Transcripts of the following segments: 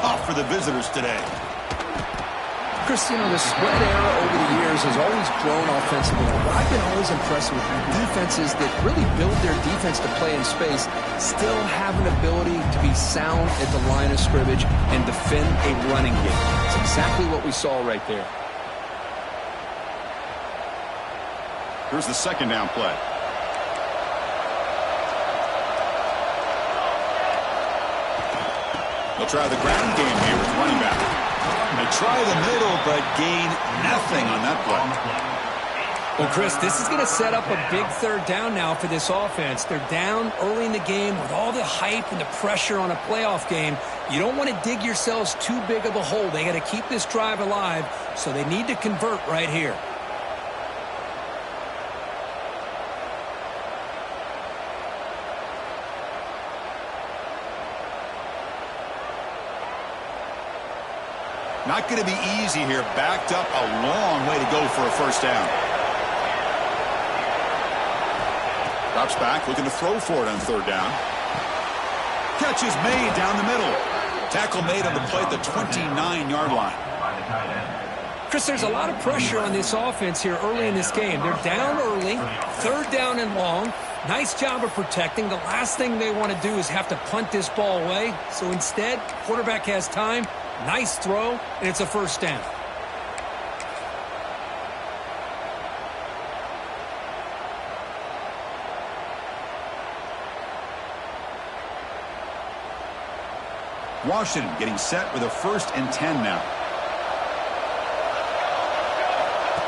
tough for the visitors today. Chris, you know, the spread era over the years has always grown offensively. But I've been always impressed with defenses that really build their defense to play in space, still have an ability to be sound at the line of scrimmage and defend a running game. It's exactly what we saw right there. Here's the second down play. They'll try the ground game here with running back. They try the middle, but gain nothing on that play. Well, Chris, this is going to set up a big third down now for this offense. They're down early in the game with all the hype and the pressure on a playoff game. You don't want to dig yourselves too big of a hole. They got to keep this drive alive, so they need to convert right here. Not going to be easy here. Backed up a long way to go for a first down. Drops back, looking to throw for it on third down. Catch is made down the middle. Tackle made on the play at the 29-yard line. Chris, there's a lot of pressure on this offense here early in this game. They're down early, third down and long. Nice job of protecting. The last thing they want to do is have to punt this ball away. So instead, quarterback has time. Nice throw, and it's a first down. Washington getting set with a 1st and 10 now.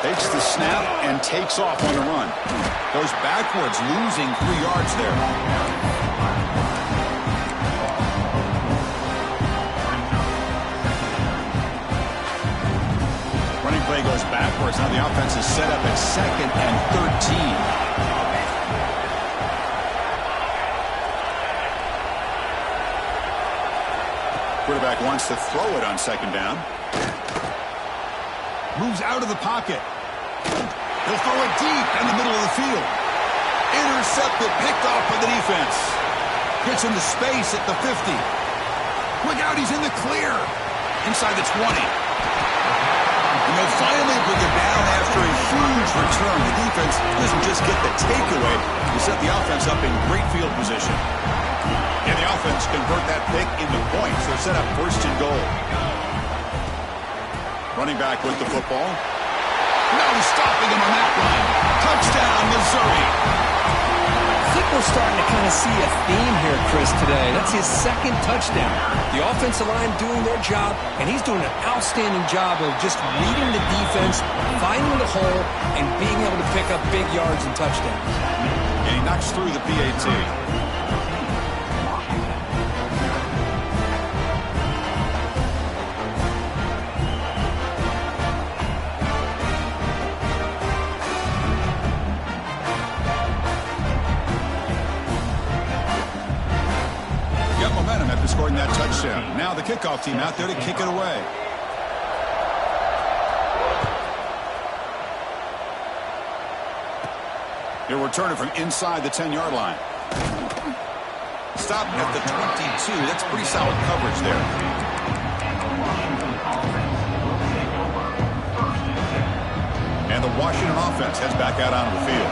Takes the snap and takes off on the run. Goes backwards, losing 3 yards there. Running play goes backwards. Now the offense is set up at 2nd and 13. Quarterback wants to throw it on 2nd down. Moves out of the pocket. He'll throw it deep in the middle of the field. Intercepted, picked off by the defense. Gets into space at the 50. Look out, he's in the clear. Inside the 20. And they'll finally bring it down after a huge return. The defense doesn't just get the takeaway. They set the offense up in great field position. And the offense convert that pick into points. They're set up 1st and goal. Running back with the football. No stopping him on that one. Touchdown, Missouri. I think we're starting to kind of see a theme here, Chris, today. That's his 2nd touchdown. The offensive line doing their job, and he's doing an outstanding job of just reading the defense, finding the hole, and being able to pick up big yards and touchdowns. And he knocks through the PAT. Scoring that touchdown. Now the kickoff team out there to kick it away. He'll return it from inside the 10-yard line. Stop at the 22. That's pretty solid coverage there. And the Washington offense heads back out onto the field.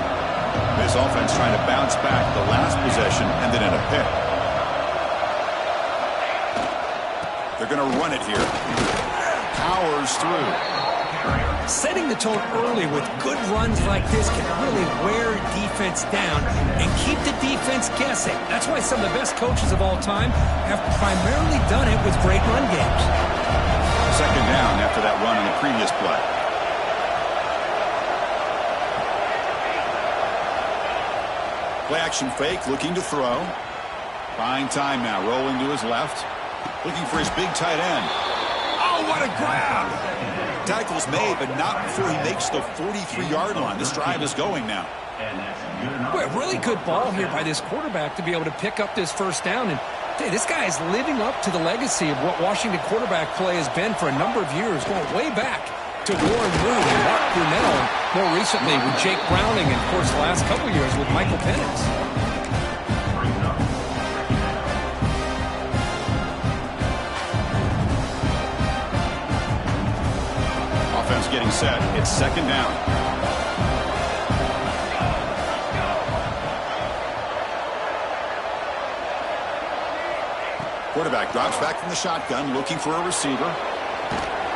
This offense trying to bounce back the last possession and then in a pick. They're going to run it here. Powers through. Setting the tone early with good runs like this can really wear defense down and keep the defense guessing. That's why some of the best coaches of all time have primarily done it with great run games. 2nd down after that run in the previous play. Play action fake, looking to throw. Buying time now, rolling to his left. Looking for his big tight end. Oh, what a grab! Tackle's made, but not before he makes the 43-yard line. This drive is going now. Boy, a really good ball here by this quarterback to be able to pick up this first down. And hey, this guy is living up to the legacy of what Washington quarterback play has been for a number of years, going way back to Warren Moon and Mark Brunell, and more recently with Jake Browning, and of course the last couple years with Michael Penix. getting set. It's second down. Quarterback drops back from the shotgun, looking for a receiver.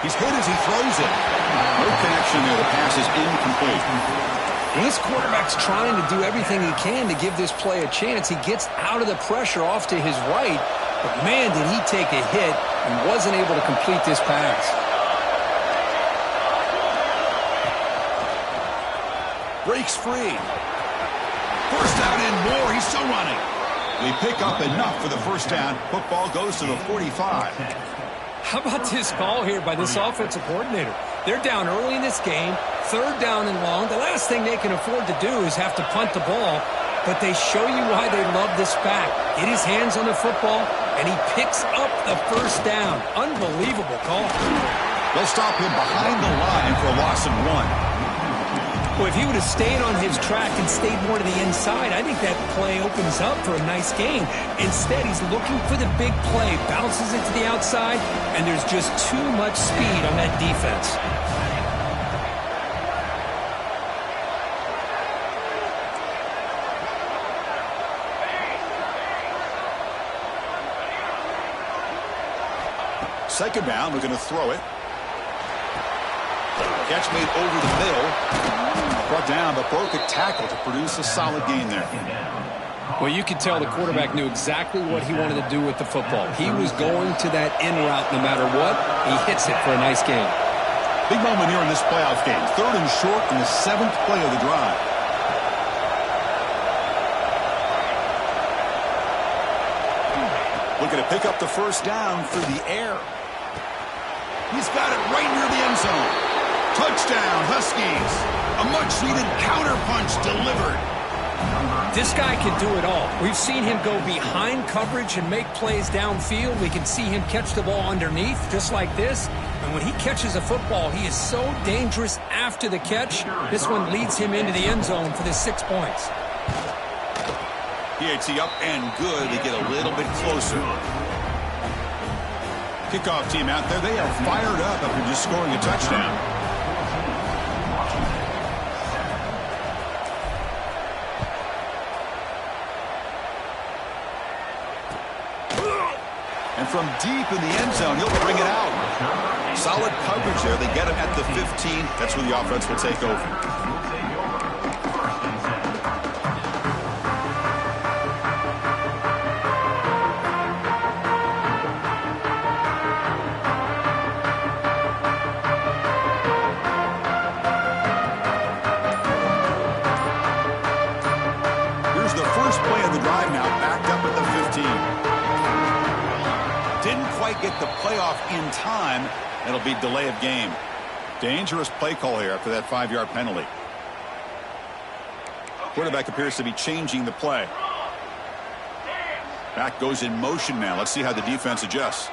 He's hit as he throws it. No connection there. The pass is incomplete. Well, this quarterback's trying to do everything he can to give this play a chance. He gets out of the pressure off to his right, but man, did he take a hit and wasn't able to complete this pass. Breaks free. First down and more. He's still running. We pick up enough for the first down. Football goes to the 45. How about this call here by this offensive coordinator? They're down early in this game, third down and long. The last thing they can afford to do is have to punt the ball, but they show you why they love this back. Get his hands on the football, and he picks up the first down. Unbelievable call. They'll stop him behind the line for a loss of 1. Well, if he would have stayed on his track and stayed more to the inside, I think that play opens up for a nice gain. Instead, he's looking for the big play, bounces it to the outside, and there's just too much speed on that defense. Second down, we're going to throw it. Catch made over the middle. Brought down, but broke a tackle to produce a solid gain there. Well, you could tell the quarterback knew exactly what he wanted to do with the football. He was going to that in route no matter what. He hits it for a nice gain. Big moment here in this playoff game. Third and short in the 7th play of the drive. Looking to pick up the first down through the air. He's got it right near the end zone. Touchdown, Huskies. A much-needed counter-punch delivered. This guy can do it all. We've seen him go behind coverage and make plays downfield. We can see him catch the ball underneath, just like this. And when he catches a football, he is so dangerous after the catch. This one leads him into the end zone for the 6 points. PAT up and good to get a little bit closer. Kickoff team out there. They are fired up after just scoring a touchdown. And from deep in the end zone, he'll bring it out. Solid coverage there. They get him at the 15. That's where the offense will take over. Here's the first play of the drive now, backed up at the 15. Didn't quite get the playoff in time. It'll be delay of game. Dangerous play call here after that 5-yard penalty. Quarterback appears to be changing the play. Back goes in motion now. Let's see how the defense adjusts.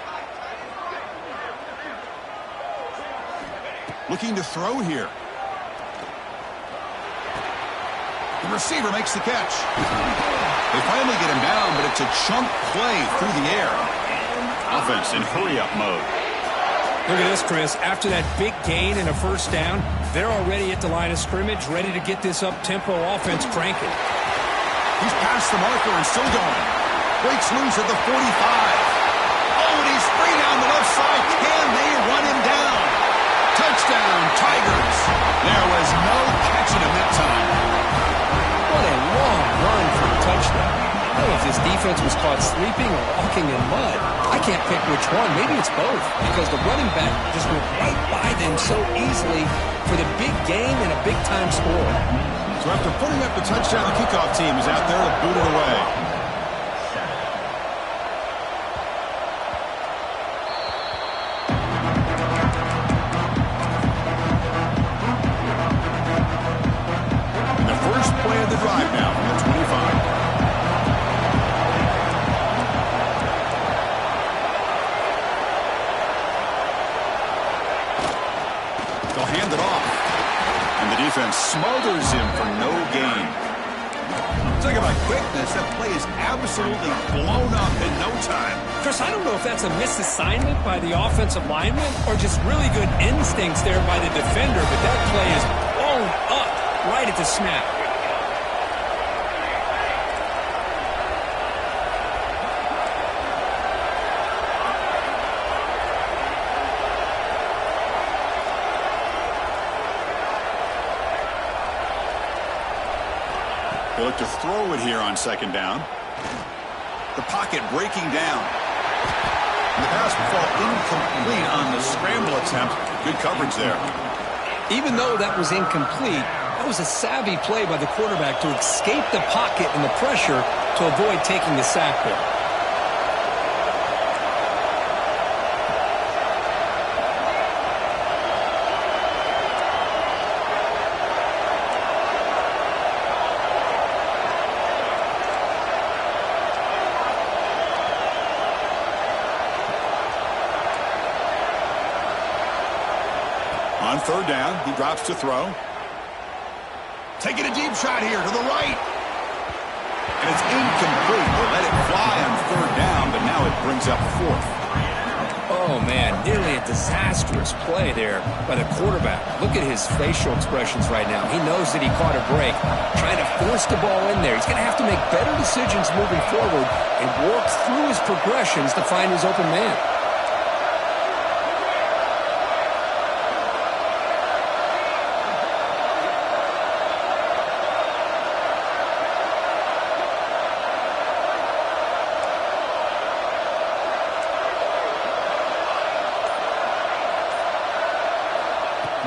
Looking to throw here. The receiver makes the catch. They finally get him down, but it's a chunk play through the air. Offense in hurry-up mode. Look at this, Chris. After that big gain and a first down, they're already at the line of scrimmage, ready to get this up-tempo offense cranking. He's past the marker and still going. Breaks loose at the 45. Oh, and he's free down the left side. Can they run him down? Touchdown, Tigers. There was no catching him that time. What a long run for a touchdown. I don't know if this defense was caught sleeping or walking in mud. I can't pick which one. Maybe it's both, because the running back just went right by them so easily for the big game and a big-time score. So after putting up the touchdown, the kickoff team is out there to boot it away. And the first play of the drive now from the 25. They'll hand it off. And the defense smothers him for no gain. Talk about quickness. That play is absolutely blown up in no time. Chris, I don't know if that's a misassignment by the offensive lineman or just really good instincts there by the defender, but that play is blown up right at the snap. They look to throw it here on second down. The pocket breaking down. The pass will fall incomplete on the scramble attempt. Good coverage there. Even though that was incomplete, that was a savvy play by the quarterback to escape the pocket and the pressure to avoid taking the sack there. On third down, he drops to throw. Taking a deep shot here to the right. And it's incomplete. They let it fly on third down, but now it brings up fourth. Oh, man, nearly a disastrous play there by the quarterback. Look at his facial expressions right now. He knows that he caught a break, trying to force the ball in there. He's going to have to make better decisions moving forward and work through his progressions to find his open man.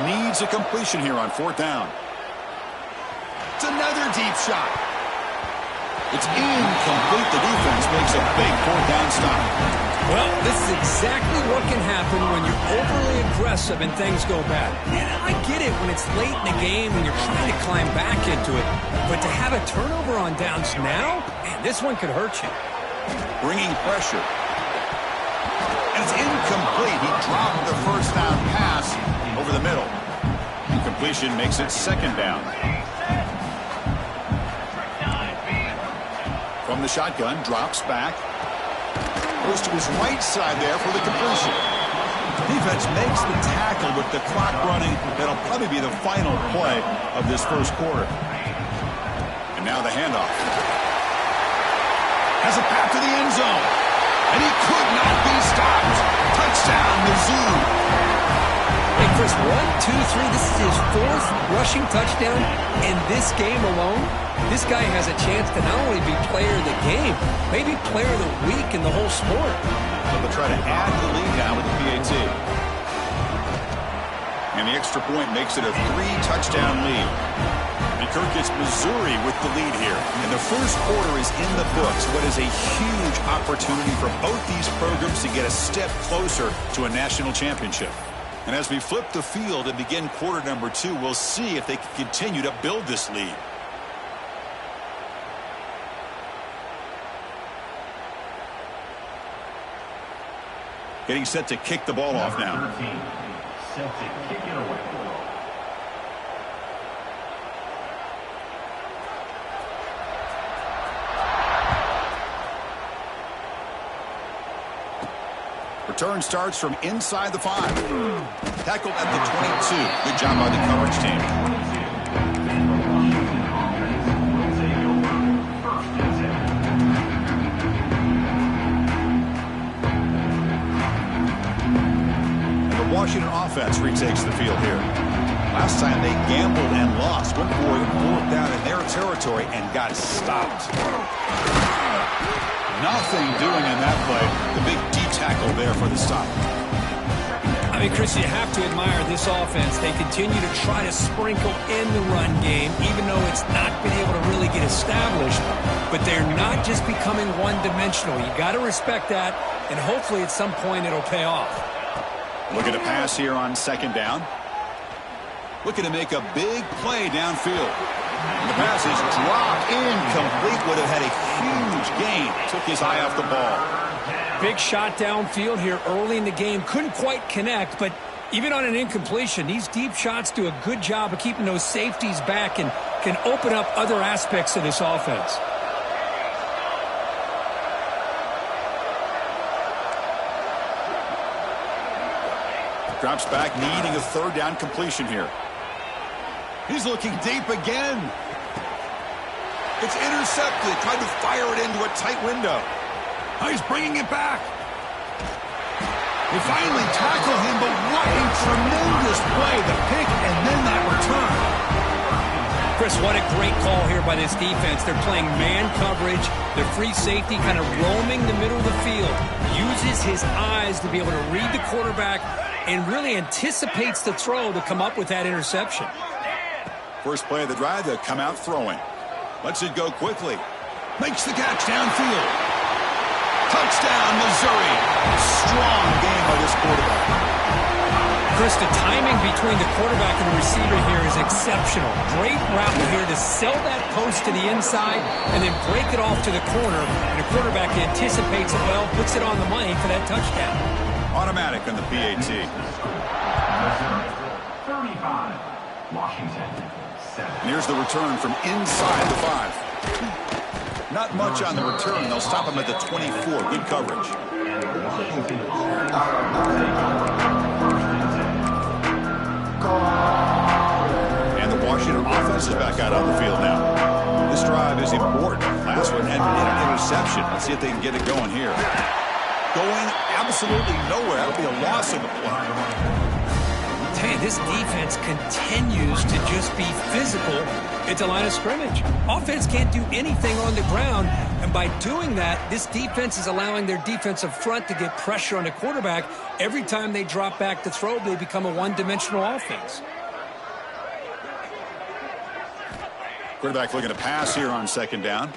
Needs a completion here on fourth down. It's another deep shot. It's incomplete. The defense makes a big fourth down stop. Well, this is exactly what can happen when you're overly aggressive and things go bad. And I get it when it's late in the game and you're trying to climb back into it. But to have a turnover on downs now, man, this one could hurt you. Bringing pressure. And it's incomplete. He dropped the first down pass over the middle. Incompletion makes it second down. From the shotgun, drops back. Goes to his right side there for the completion. Defense makes the tackle with the clock running. That'll probably be the final play of this first quarter. And now the handoff. Has a path to the end zone. And he could not be stopped. Touchdown, Mizzou. Hey, Chris, 1, 2, 3. This is his fourth rushing touchdown in this game alone. This guy has a chance to not only be player of the game, maybe player of the week in the whole sport. So they'll try to add to the lead now with the PAT. And the extra point makes it a 3-touchdown lead. And Kirk gets Missouri with the lead here. And the first quarter is in the books. What is a huge opportunity for both these programs to get a step closer to a national championship. And as we flip the field and begin quarter number 2, we'll see if they can continue to build this lead. Getting set to kick the ball off now. Set to kick it away. Return starts from inside the 5. Tackled at the 22. Good job by the coverage team. Washington offense retakes the field here. Last time they gambled and lost. Went for it, pulled down in their territory and got stopped. Nothing doing in that play. The big D tackle there for the stop. I mean, Chris, you have to admire this offense. They continue to try to sprinkle in the run game, even though it's not been able to really get established. But they're not just becoming one-dimensional. You got to respect that, and hopefully at some point it'll pay off. Looking to pass here on second down. Looking to make a big play downfield. The pass is dropped incomplete. Would have had a huge gain. Took his eye off the ball. Big shot downfield here early in the game. Couldn't quite connect, but Even on an incompletion, these deep shots do a good job of keeping those safeties back and can open up other aspects of this offense. Drops back, needing a third down completion here. He's looking deep again. It's intercepted. Tried to fire it into a tight window. Oh, he's bringing it back. They finally tackle him, but what a tremendous play. The pick and then that return. Chris, what a great call here by this defense. They're playing man coverage. The free safety kind of roaming the middle of the field. Uses his eyes to be able to read the quarterback and really anticipates the throw to come up with that interception. First play of the drive, they'll come out throwing. Lets it go quickly. Makes the catch downfield. Touchdown, Missouri. Strong game by this quarterback. Chris, the timing between the quarterback and the receiver here is exceptional. Great route here to sell that post to the inside and then break it off to the corner. And the quarterback anticipates it well, puts it on the money for that touchdown. Automatic on the PAT. 35, Washington, 7. And here's the return from inside the 5. Not much on the return. They'll stop him at the 24. Good coverage. And the Washington offense is back out on the field now. This drive is important. Last one ended in an interception. Let's see if they can get it going here. Going absolutely nowhere. That'll be a loss in the play. Hey, this defense continues to just be physical at the line of scrimmage. Offense can't do anything on the ground, and by doing that, this defense is allowing their defensive front to get pressure on the quarterback. Every time they drop back to throw, they become a one-dimensional offense. Quarterback looking to pass here on second down.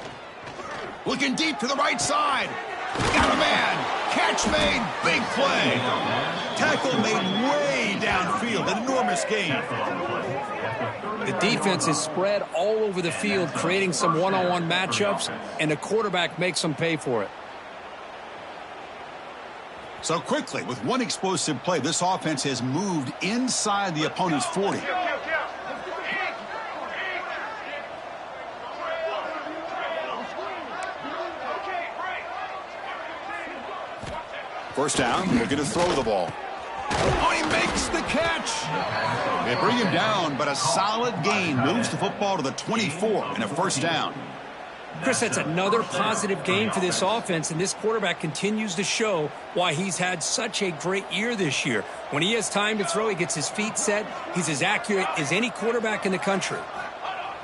Looking deep to the right side. Got a man. Catch made. Big play. Tackle made way downfield. An enormous gain. The defense is spread all over the field, creating some one-on-one matchups, and the quarterback makes them pay for it. So quickly, with one explosive play, this offense has moved inside the opponent's 40. First down, looking to throw the ball. Oh, he makes the catch. They bring him down, but a solid gain moves the football to the 24 and a first down. Chris, that's another positive game for this offense, and this quarterback continues to show why he's had such a great year this year. When he has time to throw, he gets his feet set. He's as accurate as any quarterback in the country.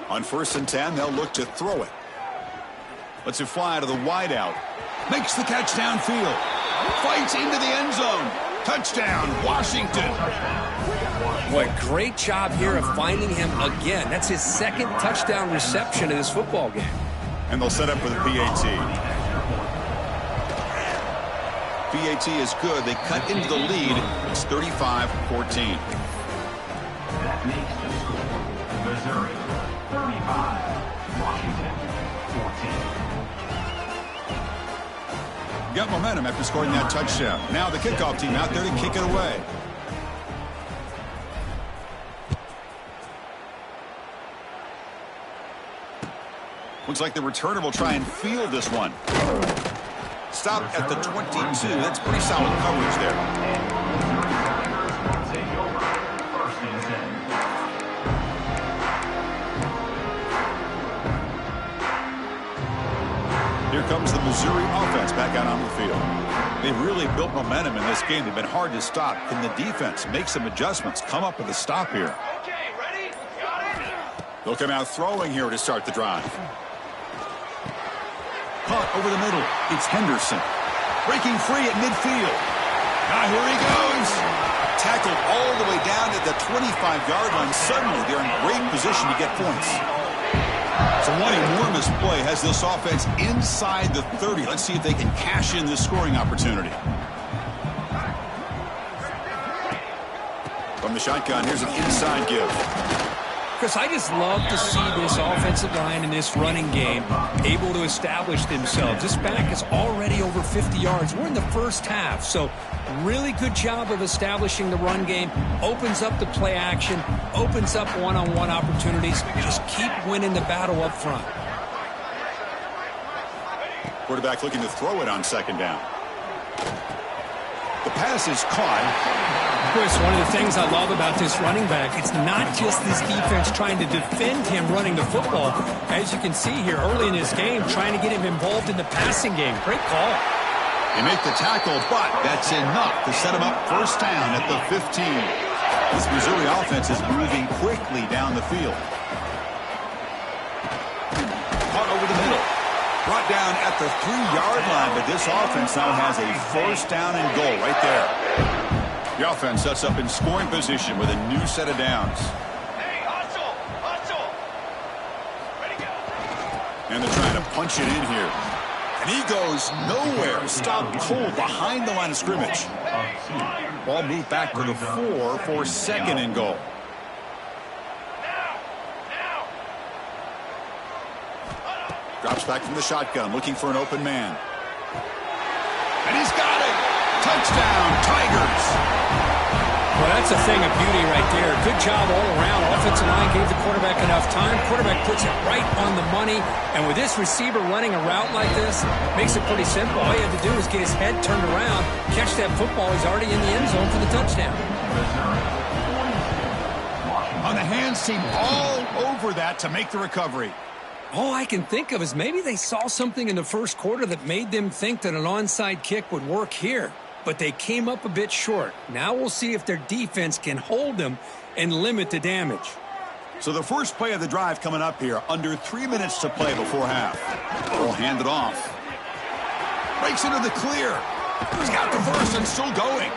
On 1st and 10, they'll look to throw it. Lets it fly to the wideout. Makes the catch downfield. Fights into the end zone. Touchdown, Washington. What great job here of finding him again. That's his second touchdown reception in this football game. And they'll set up for the PAT. PAT is good. They cut into the lead. It's 35-14. That makes the score Missouri 35, Washington 14. Got momentum after scoring that touchdown. Now the kickoff team out there to kick it away. Looks like the returner will try and field this one. Stop at the 22. That's pretty solid coverage there. Here comes the Missouri offense back out on the field. They've really built momentum in this game. They've been hard to stop. Can the defense make some adjustments, come up with a stop here? Okay, ready? Got it. They'll come out throwing here to start the drive. Caught over the middle. It's Henderson. Breaking free at midfield. Now here he goes. Tackled all the way down at the 25-yard line. Suddenly they're in great position to get points. So one enormous play has this offense inside the 30. Let's see if they can cash in this scoring opportunity. From the shotgun, here's an inside give. Chris, I just love to see this offensive line and this running game able to establish themselves. This back is already over 50 yards. We're in the first half, so really good job of establishing the run game. Opens up the play action, opens up one-on-one opportunities. Just keep winning the battle up front. Quarterback looking to throw it on second down. The pass is caught. Chris, one of the things I love about this running back, it's not just this defense trying to defend him running the football. As you can see here early in this game, trying to get him involved in the passing game. Great call. They make the tackle, but that's enough to set him up first down at the 15. This Missouri offense is moving quickly down the field. Caught over the middle. Brought down at the 3-yard line, but this offense now has a first down and goal right there. The offense sets up in scoring position with a new set of downs. Hey, hustle! Hustle! Ready, go! And they're trying to punch it in here. And he goes nowhere. Stopped cold behind the line of scrimmage. Ball moved back to the 4 for second and goal. Drops back from the shotgun, looking for an open man. And he's got it! Touchdown, Tigers! Well, that's a thing of beauty right there. Good job all around. Offensive line gave the quarterback enough time. Quarterback puts it right on the money. And with this receiver running a route like this, makes it pretty simple. All you have to do is get his head turned around, catch that football. He's already in the end zone for the touchdown. On the hands team all over that to make the recovery. All I can think of is maybe they saw something in the first quarter that made them think that an onside kick would work here. But they came up a bit short. Now we'll see if their defense can hold them and limit the damage. So the first play of the drive coming up here. Under 3 minutes to play before half. Will hand it off. Breaks into the clear. He's got the first and still going.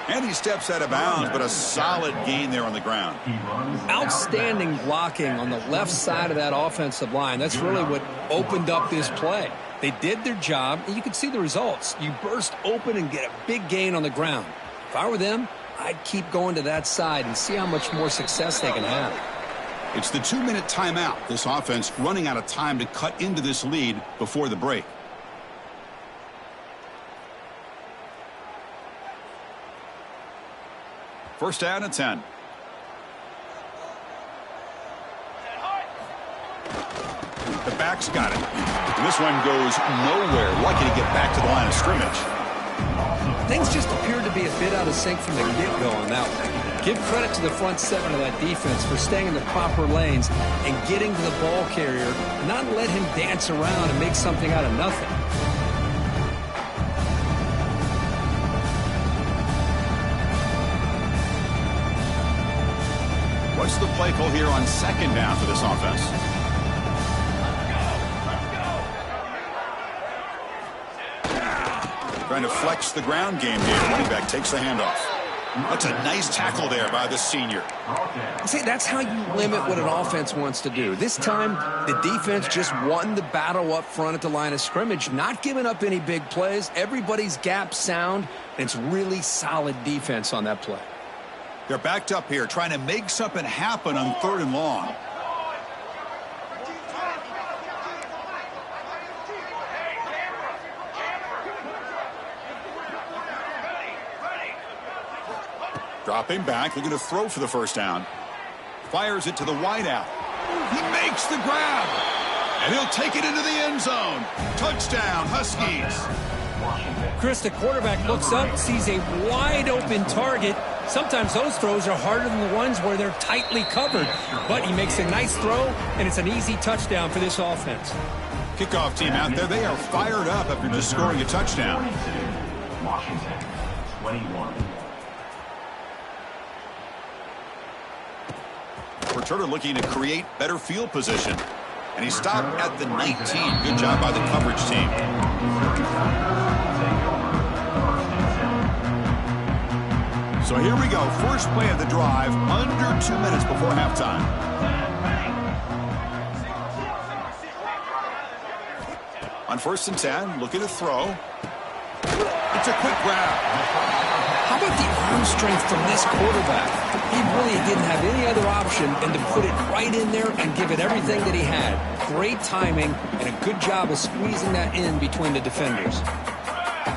And he steps out of bounds, but a solid gain there on the ground. Outstanding blocking on the left side of that offensive line. That's really what opened up this play. They did their job, and you can see the results. You burst open and get a big gain on the ground. If I were them, I'd keep going to that side and see how much more success they can have. It's the 2-minute timeout. This offense running out of time to cut into this lead before the break. First down and 10. The back's got it. And this one goes nowhere. Lucky to get back to the line of scrimmage. Things just appeared to be a bit out of sync from the get-go on that one. Give credit to the front seven of that defense for staying in the proper lanes and getting to the ball carrier, not let him dance around and make something out of nothing. What's the play call here on second down for this offense? Trying to flex the ground game here. Running back takes the handoff. That's a nice tackle there by the senior. See, that's how you limit what an offense wants to do. This time, the defense just won the battle up front at the line of scrimmage, not giving up any big plays. Everybody's gap sound, and it's really solid defense on that play. They're backed up here, trying to make something happen on 3rd and long. Dropping back, looking to throw for the first down. Fires it to the wideout. He makes the grab. And he'll take it into the end zone. Touchdown, Huskies. Chris, the quarterback looks up, sees a wide-open target. Sometimes those throws are harder than the ones where they're tightly covered. But he makes a nice throw, and it's an easy touchdown for this offense. Kickoff team out there, they are fired up after just scoring a touchdown. Washington, 21. Returner looking to create better field position. And he stopped at the 19. Good job by the coverage team. So here we go. First play of the drive, under 2 minutes before halftime. On 1st and 10, looking to throw. It's a quick grab. How about the arm strength from this quarterback? He really didn't have any other option than to put it right in there and give it everything that he had. Great timing and a good job of squeezing that in between the defenders.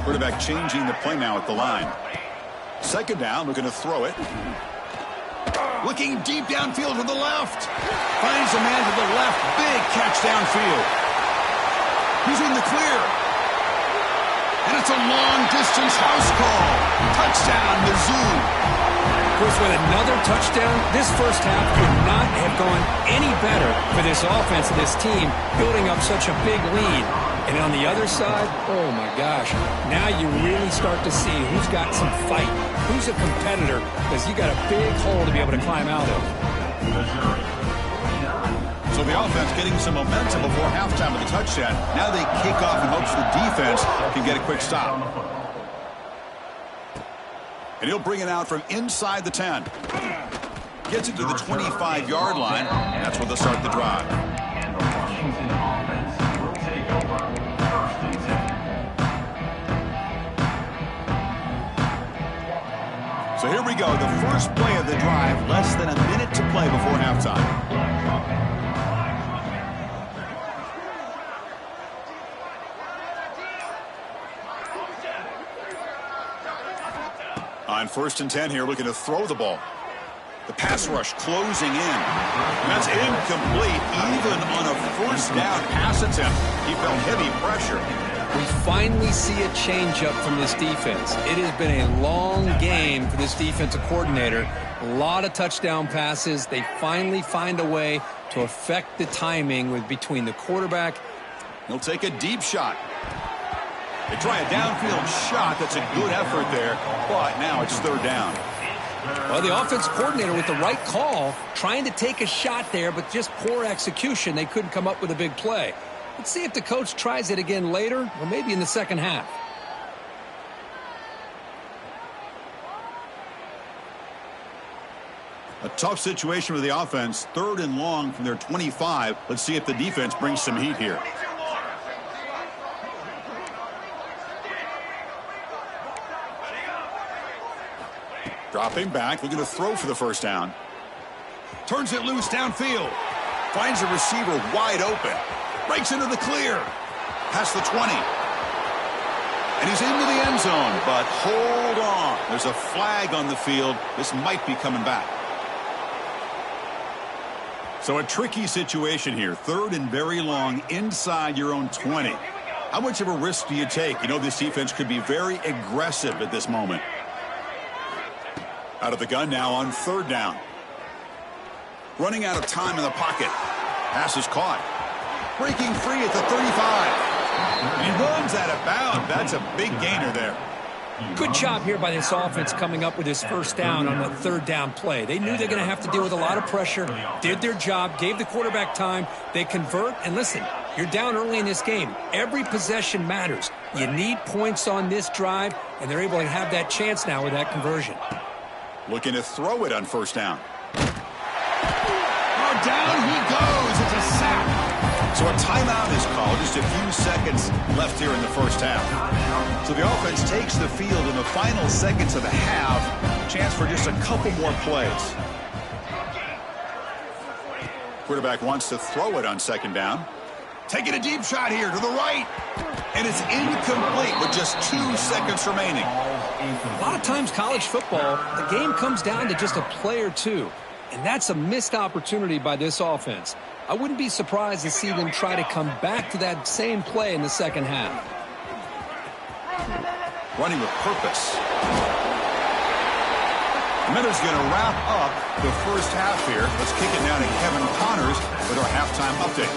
Quarterback changing the play now at the line. Second down, looking to throw it. Looking deep downfield to the left. Finds a man to the left. Big catch downfield. He's in the clear. And it's a long-distance house call. Touchdown, Mizzou. Of course, with another touchdown, this first half could not have gone any better for this offense and this team, building up such a big lead. And on the other side, oh my gosh, now you really start to see who's got some fight, who's a competitor, because you got a big hole to be able to climb out of. So the offense getting some momentum before halftime with the touchdown. Now they kick off in hopes the defense can get a quick stop. And he'll bring it out from inside the 10. Gets it to the 25-yard line. And that's where they'll start the drive. And the Washington offense will take over 1st and 10. So here we go. The first play of the drive. Less than a minute to play before halftime. On 1st and 10 here, looking to throw the ball. The pass rush closing in. And that's incomplete, even on a first down pass attempt. He felt heavy pressure. We finally see a change-up from this defense. It has been a long game for this defensive coordinator. A lot of touchdown passes. They finally find a way to affect the timing with between the quarterback. He'll take a deep shot. They try a downfield shot. That's a good effort there, but now it's 3rd down. Well, the offensive coordinator with the right call, trying to take a shot there, but just poor execution. They couldn't come up with a big play. Let's see if the coach tries it again later, or maybe in the second half. A tough situation for the offense. 3rd and long from their 25. Let's see if the defense brings some heat here. Dropping back, looking to throw for the first down. Turns it loose downfield. Finds a receiver wide open. Breaks into the clear. Past the 20. And he's into the end zone, but hold on. There's a flag on the field. This might be coming back. So a tricky situation here. 3rd and very long inside your own 20. How much of a risk do you take? You know this defense could be very aggressive at this moment. Out of the gun now on 3rd down. Running out of time in the pocket. Pass is caught. Breaking free at the 35. And he runs out of bounds. That's a big gainer there. Good job here by this offense coming up with his first down on the 3rd down play. They knew they're going to have to deal with a lot of pressure, did their job, gave the quarterback time. They convert, and listen, you're down early in this game. Every possession matters. You need points on this drive, and they're able to have that chance now with that conversion. Looking to throw it on 1st down. Oh, down he goes. It's a sack. So a timeout is called. Just a few seconds left here in the first half. So the offense takes the field in the final seconds of the half. Chance for just a couple more plays. Quarterback wants to throw it on 2nd down. Taking a deep shot here to the right. And it's incomplete with just 2 seconds remaining. A lot of times college football, the game comes down to just a play or two. And that's a missed opportunity by this offense. I wouldn't be surprised to see them try to come back to that same play in the second half. Running with purpose. And that is going to wrap up the first half here. Let's kick it down to Kevin Connors with our halftime update.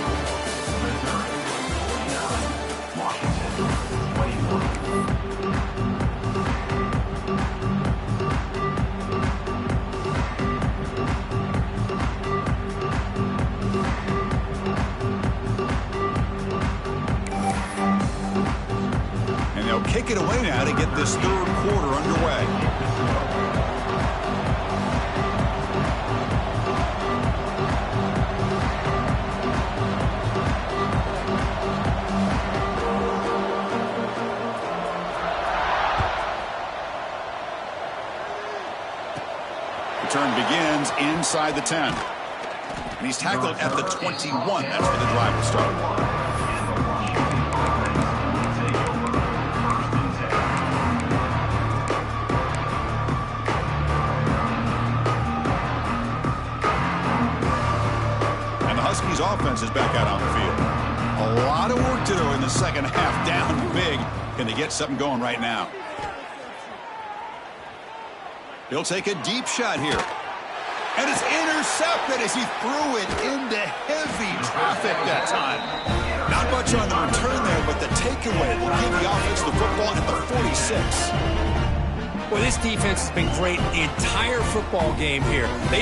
And they'll kick it away now to get this 3rd quarter underway. return begins inside the 10. And he's tackled at the 21. That's where the drive will start. Huskies offense is back out on the field. A lot of work to do in the second half. Down big. Can they get something going right now? He'll take a deep shot here. And it's intercepted as he threw it into heavy traffic that time. Not much on the return there, but the takeaway will give the offense the football at the 46. Well, this defense has been great the entire football game here. They